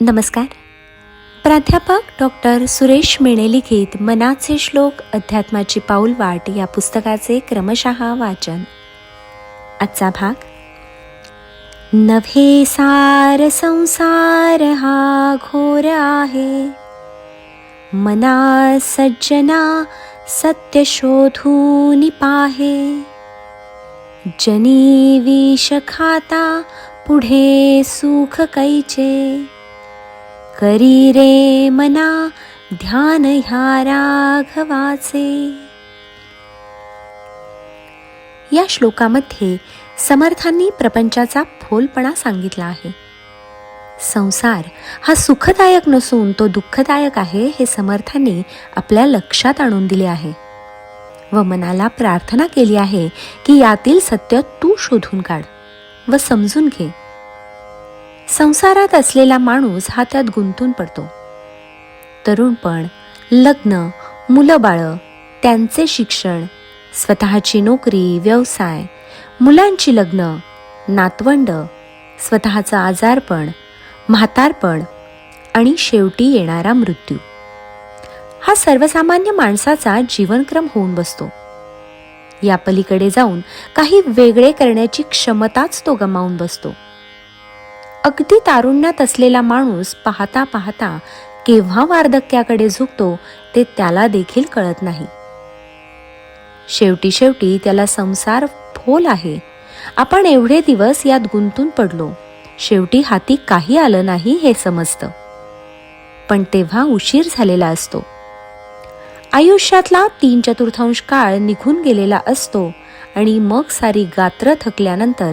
नमस्कार. प्राध्यापक डॉक्टर सुरेश मेणे लिखित मनाचे श्लोक अध्यात्माची पाऊलवाट या पुस्तकाचे क्रमशः वाचन. आजचा भाग. नव्हे सार संसार हा घोर आहे, मना सज्जना सत्य शोधून पाहे. जनी विष खाता पुढे सुख कैचे, करी रे मना ध्यान ह्या राघवाचे. या श्लोकामध्ये समर्थांनी प्रपंचाचा फोलपणा सांगितला आहे. संसार हा सुखदायक नसून तो दुःखदायक आहे हे समर्थांनी आपल्या लक्षात आणून दिले आहे व मनाला प्रार्थना केली आहे की यातील सत्य तू शोधून काढ व समजून घे. संसारात असलेला माणूस हा त्यात गुंतून पडतो. तरुणपण, लग्न, मुलं बाळं, त्यांचे शिक्षण, स्वतःची नोकरी, व्यवसाय, मुलांची लग्न, नातवंड, स्वतःचं आजारपण, म्हातारपण आणि शेवटी येणारा मृत्यू हा सर्वसामान्य माणसाचा जीवनक्रम होऊन बसतो. या पलीकडे जाऊन काही वेगळे करण्याची क्षमताच तो गमावून बसतो. अगदी तारुण्यात असलेला माणूस पाहता पाहता केव्हा वार्धक्याकडे झुकतो ते त्याला देखील कळत नाही. शेवटी त्याला संसार फोल आहे, आपण एवढे दिवस यात गुंतून पडलो, शेवटी हाती काही आलं नाही हे समजतं. पण तेव्हा उशीर झालेला असतो. आयुष्यातला 3/4 काळ निघून गेलेला असतो आणि मग सारी गात्र थकल्यानंतर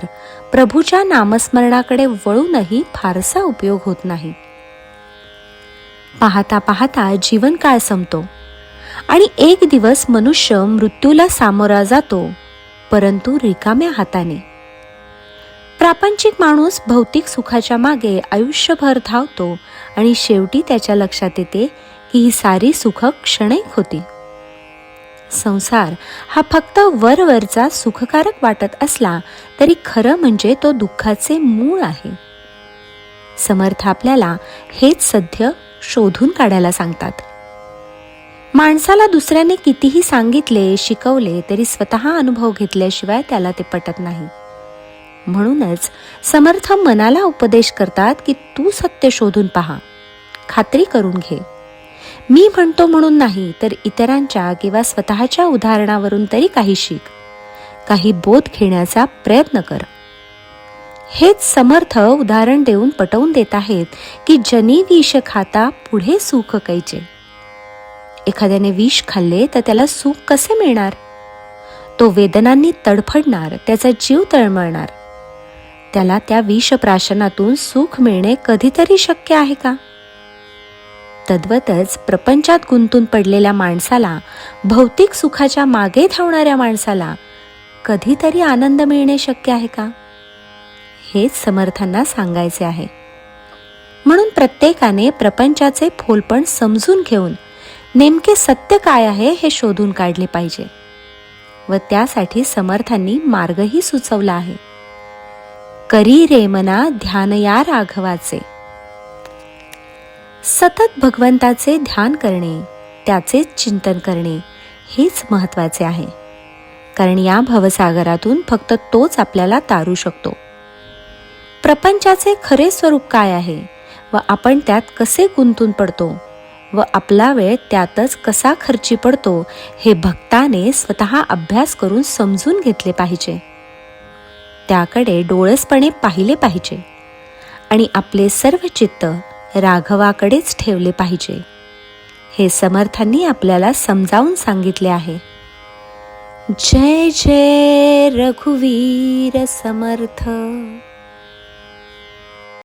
प्रभूच्या नामस्मरणाकडे वळूनही फारसा उपयोग होत नाही. पाहता पाहता जीवनकाळ संपतो आणि एक दिवस मनुष्य मृत्यूला सामोरा जातो, परंतु रिकाम्या हाताने. प्रापंचिक माणूस भौतिक सुखाच्या मागे आयुष्यभर धावतो आणि शेवटी त्याच्या लक्षात येते की ही सारी सुख क्षणिक होती. संसार हा फक्त वरवरचा सुखकारक वाटत असला तरी खरं म्हणजे तो दुःखाचे मूळ आहे. समर्थ आपल्याला हेच सत्य शोधून काढायला सांगतात. माणसाला दुसऱ्याने कितीही सांगितले, शिकवले तरी स्वतः अनुभव घेतल्याशिवाय त्याला ते पटत नाही. म्हणूनच समर्थ मनाला उपदेश करतात की तू सत्य शोधून पहा, खात्री करून घे. मी म्हणतो म्हणून नाही, तर इतरांच्या किंवा स्वतःच्या उदाहरणावरून तरी काही शिक, काही बोध घेण्याचा प्रयत्न कर. हेच समर्थ उदाहरण देऊन पटवून देत आहेत की जनी विष खाता पुढे सुख कैचे. एखाद्याने विष खाल्ले तर त्याला सुख कसे मिळणार? तो वेदनांनी तडफडणार, त्याचा जीव तळमळणार. त्याला त्या विषप्राशनातून सुख मिळणे कधीतरी शक्य आहे का? तद्वतच प्रपंचात गुंतून पडलेल्या माणसाला, भौतिक सुखाच्या मागे धावणाऱ्या माणसाला कधीतरी आनंद मिळणे शक्य आहे का? हेच समर्थांना सांगायचे आहे. म्हणून प्रत्येकाने प्रपंचाचे फोलपण समजून घेऊन नेमके सत्य काय आहे हे शोधून काढले पाहिजे व त्यासाठी समर्थांनी मार्गही सुचवला आहे. करी रे मना ध्यान या राघवाचे. सतत भगवंताचे ध्यान करणे, त्याचेच चिंतन करणे हेच महत्त्वाचे आहे. कारण या भवसागरातून फक्त तोच आपल्याला तारू शकतो. प्रपंचाचे खरे स्वरूप काय आहे व आपण त्यात कसे गुंतून पडतो व आपला वेळ त्यातच कसा खर्ची पडतो हे भक्ताने स्वतः अभ्यास करून समजून घेतले पाहिजे. त्याकडे डोळसपणे पाहिले पाहिजे आणि आपले सर्व चित्त राघवाकडेच ठेवले पाहिजे. हे समर्थांनी आपल्याला समजावून सांगितले आहे. जय जय रघुवीर समर्थ.